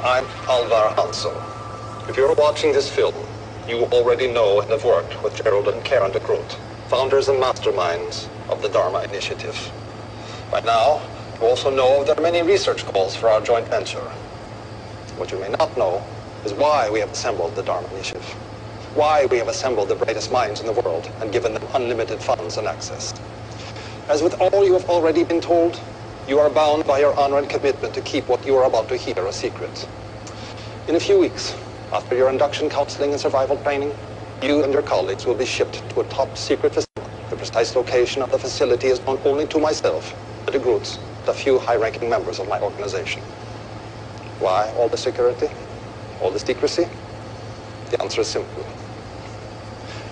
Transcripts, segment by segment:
I'm Dharma Hanso. If you're watching this film, you already know and have worked with Gerald and Karen de Groot, founders and masterminds of the Dharma Initiative. By now, you also know there are many research calls for our joint venture. What you may not know is why we have assembled the Dharma Initiative, why we have assembled the brightest minds in the world and given them unlimited funds and access. As with all you have already been told, you are bound by your honor and commitment to keep what you are about to hear a secret. In a few weeks, after your induction counseling and survival training, you and your colleagues will be shipped to a top-secret facility. The precise location of the facility is known only to myself, the de Groots, and a few high-ranking members of my organization. Why all the security? All the secrecy? The answer is simple.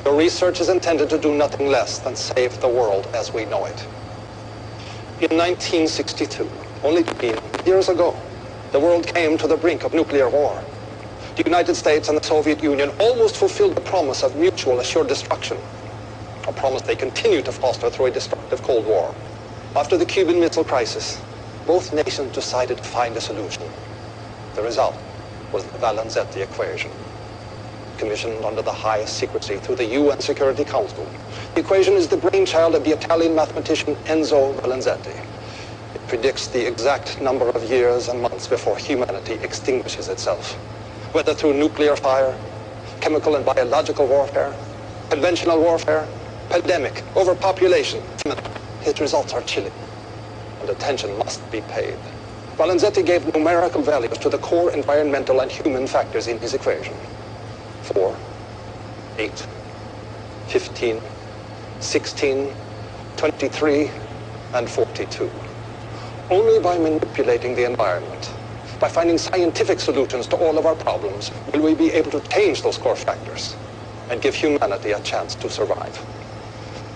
Your research is intended to do nothing less than save the world as we know it. In 1962, only 15 years ago, the world came to the brink of nuclear war. The United States and the Soviet Union almost fulfilled the promise of mutual assured destruction, a promise they continue to foster through a destructive Cold War. After the Cuban Missile Crisis, both nations decided to find a solution. The result was the Valenzetti equation, commissioned under the highest secrecy through the UN Security Council. The equation is the brainchild of the Italian mathematician Enzo Valenzetti. It predicts the exact number of years and months before humanity extinguishes itself, whether through nuclear fire, chemical and biological warfare, conventional warfare, pandemic, overpopulation. His results are chilling, and attention must be paid. Valenzetti gave numerical values to the core environmental and human factors in his equation. 4, 8, 15, 16, 23, and 42. Only by manipulating the environment, by finding scientific solutions to all of our problems, will we be able to change those core factors and give humanity a chance to survive.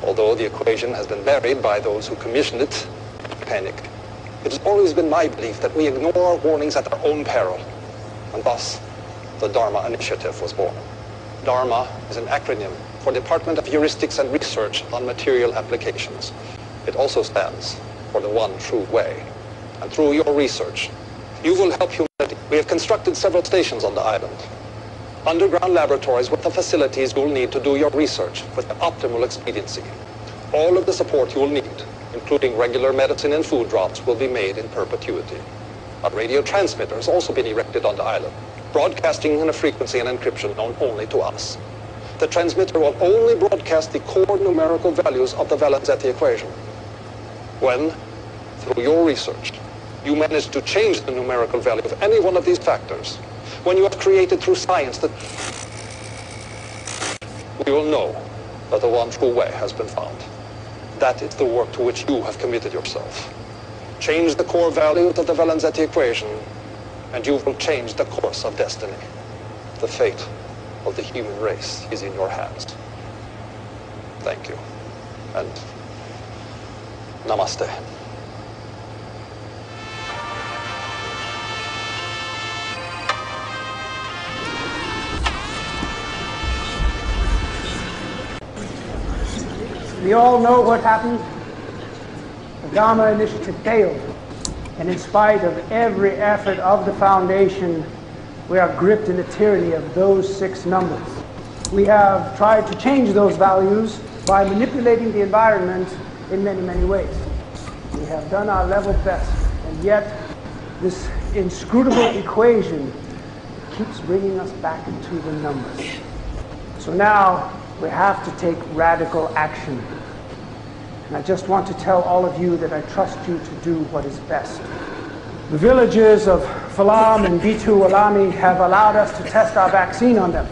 Although the equation has been buried by those who commissioned it, panic. It has always been my belief that we ignore our warnings at our own peril, and thus the Dharma Initiative was born. Dharma is an acronym for Department of Heuristics and Research on Material Applications. It also stands for the one true way. And through your research, you will help humanity. We have constructed several stations on the island, underground laboratories with the facilities you will need to do your research with optimal expediency. All of the support you will need, including regular medicine and food drops, will be made in perpetuity. A radio transmitter has also been erected on the island, broadcasting in a frequency and encryption known only to us. The transmitter will only broadcast the core numerical values of the Valenzetti equation. When, through your research, you manage to change the numerical value of any one of these factors, when you have created through science that we will know that the one true way has been found. That is the work to which you have committed yourself. Change the core values of the Valenzetti equation, and you will change the course of destiny. The fate of the human race is in your hands. Thank you, and namaste. We all know what happened. The Dharma Initiative failed. And in spite of every effort of the Foundation, we are gripped in the tyranny of those 6 numbers. We have tried to change those values by manipulating the environment in many, many ways. We have done our level best, and yet this inscrutable equation keeps bringing us back into the numbers. So now we have to take radical action. And I just want to tell all of you that I trust you to do what is best. The villagers of Falam and Bitu Alami have allowed us to test our vaccine on them.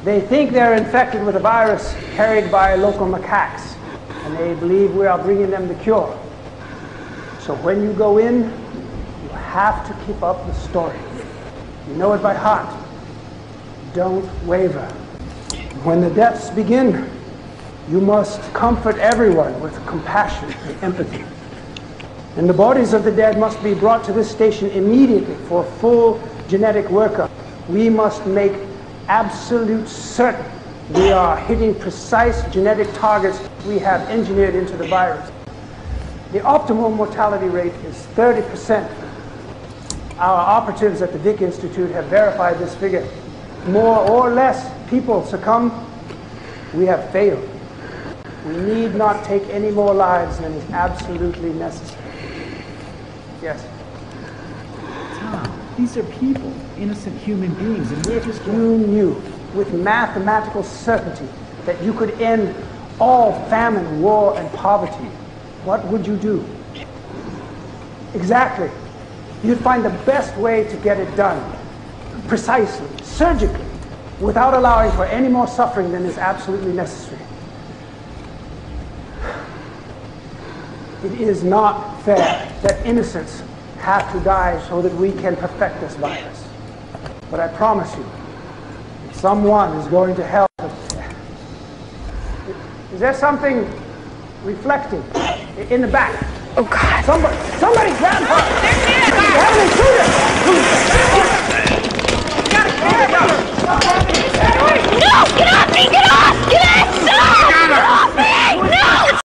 They think they're infected with a virus carried by local macaques, and they believe we are bringing them the cure. So when you go in, you have to keep up the story. You know it by heart. Don't waver. When the deaths begin, you must comfort everyone with compassion and empathy. And the bodies of the dead must be brought to this station immediately for full genetic workup. We must make absolute certain we are hitting precise genetic targets we have engineered into the virus. The optimal mortality rate is 30%. Our operatives at the Vic Institute have verified this figure. More or less people succumb. We have failed. We need not take any more lives than is absolutely necessary. Yes? Tom, these are people, innocent human beings, and we're just... You knew with mathematical certainty that you could end all famine, war, and poverty. What would you do? Exactly. You'd find the best way to get it done, precisely, surgically, without allowing for any more suffering than is absolutely necessary. It is not fair that innocents have to die so that we can perfect this virus. But I promise you, someone is going to help us. Is there something reflecting in the back? Oh, God. Somebody grab her! There she is! Have an intruder!